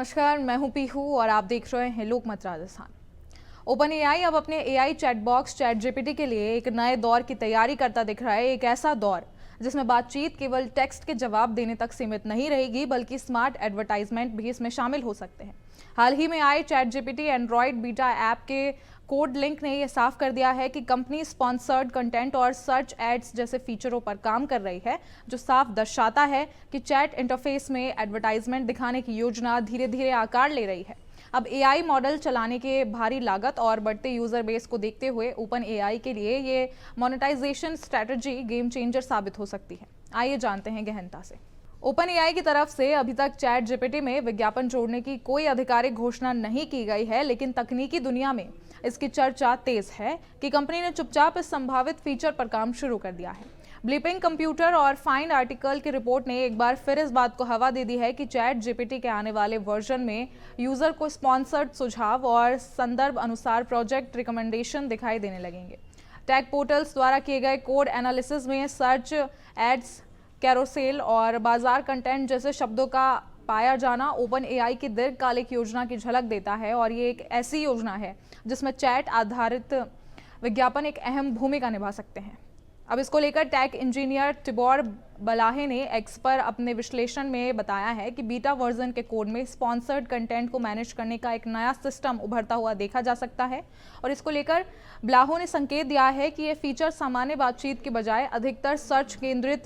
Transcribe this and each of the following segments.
नमस्कार, मैं हूं पीहू और आप देख रहे हैं लोकमत राजस्थान। ओपन एआई अब अपने AI chat box chat GPT के लिए एक नए दौर की तैयारी करता दिख रहा है। एक ऐसा दौर जिसमें बातचीत केवल टेक्स्ट के जवाब देने तक सीमित नहीं रहेगी, बल्कि स्मार्ट एडवर्टाइजमेंट भी इसमें शामिल हो सकते हैं। हाल ही में आए chat GPT Android beta app के कोड लिंक ने यह साफ कर दिया है कि कंपनी स्पॉन्सर्ड कंटेंट और सर्च एड्स जैसे फीचरों पर काम कर रही है, जो साफ दर्शाता है कि चैट इंटरफेस में एडवर्टाइजमेंट दिखाने की योजना धीरे धीरे आकार ले रही है। अब एआई मॉडल चलाने के भारी लागत और बढ़ते यूजर बेस को देखते हुए ओपन एआई के लिए ये मोनेटाइजेशन स्ट्रैटेजी गेम चेंजर साबित हो सकती है। आइए जानते हैं गहनता से। ओपन एआई की तरफ से अभी तक चैट जीपीटी में विज्ञापन जोड़ने की कोई आधिकारिक घोषणा नहीं की गई है, लेकिन तकनीकी दुनिया में इसकी चर्चा तेज है कि कंपनी ने चुपचाप इस संभावित फीचर पर काम शुरू कर दिया है। ब्लीपिंग कंप्यूटर और फाइंड आर्टिकल की रिपोर्ट ने एक बार फिर इस बात को हवा दे दी है कि चैट जीपीटी के आने वाले वर्जन में यूजर को स्पॉन्सर्ड सुझाव और संदर्भ अनुसार प्रोजेक्ट रिकमेंडेशन दिखाई देने लगेंगे। टैग पोर्टल्स द्वारा किए गए कोड एनालिसिस में सर्च एड्स, कैरोसेल और बाजार कंटेंट जैसे शब्दों का पाया जाना ओपन एआई की दीर्घकालिक योजना की झलक देता है, और ये एक ऐसी योजना है जिसमें चैट आधारित विज्ञापन एक अहम भूमिका निभा सकते हैं। अब इसको लेकर टेक इंजीनियर टिबोर बलाहे ने एक्स पर अपने विश्लेषण में बताया है कि बीटा वर्जन के कोड में स्पॉन्सर्ड कंटेंट को मैनेज करने का एक नया सिस्टम उभरता हुआ देखा जा सकता है, और इसको लेकर ब्लाहो ने संकेत दिया है कि यह फीचर सामान्य बातचीत के बजाय अधिकतर सर्च केंद्रित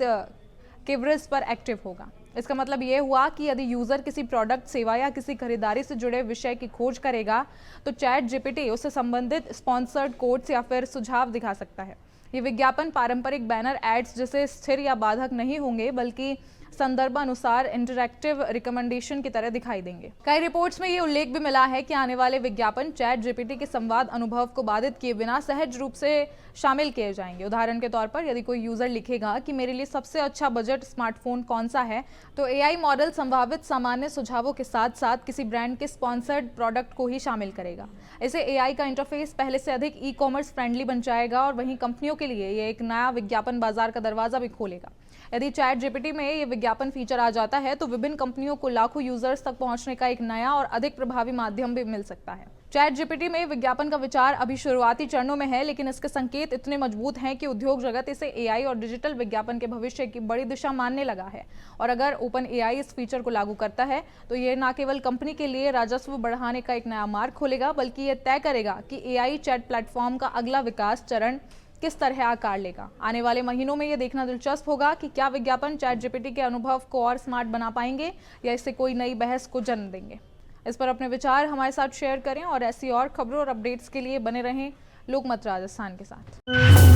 कीवर्ड्स पर एक्टिव होगा। इसका मतलब ये हुआ कि यदि यूजर किसी प्रोडक्ट, सेवा या किसी खरीदारी से जुड़े विषय की खोज करेगा तो चैट जीपीटी उससे संबंधित स्पॉन्सर्ड कोड्स या फिर सुझाव दिखा सकता है। ये विज्ञापन पारंपरिक बैनर एड्स जैसे स्थिर या बाधक नहीं होंगे, बल्कि संदर्भ अनुसार इंटरैक्टिव रिकमेंडेशन की तरह दिखाई देंगे। कई रिपोर्ट्स में ये उल्लेख भी मिला है कि आने वाले विज्ञापन चैट जीपीटी के संवाद अनुभव को बाधित किए बिना सहज रूप से शामिल किए जाएंगे। उदाहरण के तौर पर यदि कोई यूजर लिखेगा कि मेरे लिए सबसे अच्छा बजट स्मार्टफोन कौन सा है, तो एआई मॉडल संभावित सामान्य सुझावों के साथ साथ किसी ब्रांड के स्पॉन्सर्ड प्रोडक्ट को ही शामिल करेगा। इसे एआई का इंटरफेस पहले से अधिक ई कॉमर्स फ्रेंडली बन जाएगा, और वहीं कंपनियों के लिए ये एक नया विज्ञापन बाजार का दरवाजा भी खोलेगा। यदि चैट जीपीटी में ये विज्ञापन फीचर आ जाता है तो विभिन्न कंपनियों को लाखों यूजर्स तक पहुंचने का एक नया और अधिक प्रभावी माध्यम भी मिल सकता है। चैट जीपीटी में विज्ञापन का विचार अभी शुरुआती चरणों में है, लेकिन इसके संकेत इतने मजबूत हैं कि उद्योग जगत इसे एआई और डिजिटल विज्ञापन के भविष्य की बड़ी दिशा मानने लगा है। और अगर ओपन एआई इस फीचर को लागू करता है तो ये न केवल कंपनी के लिए राजस्व बढ़ाने का एक नया मार्ग खोलेगा, बल्कि ये तय करेगा कि एआई चैट प्लेटफॉर्म का अगला विकास चरण किस तरह आकार लेगा। आने वाले महीनों में यह देखना दिलचस्प होगा कि क्या विज्ञापन चैट जीपीटी के अनुभव को और स्मार्ट बना पाएंगे या इससे कोई नई बहस को जन्म देंगे। इस पर अपने विचार हमारे साथ शेयर करें और ऐसी और खबरों और अपडेट्स के लिए बने रहें लोकमत राजस्थान के साथ।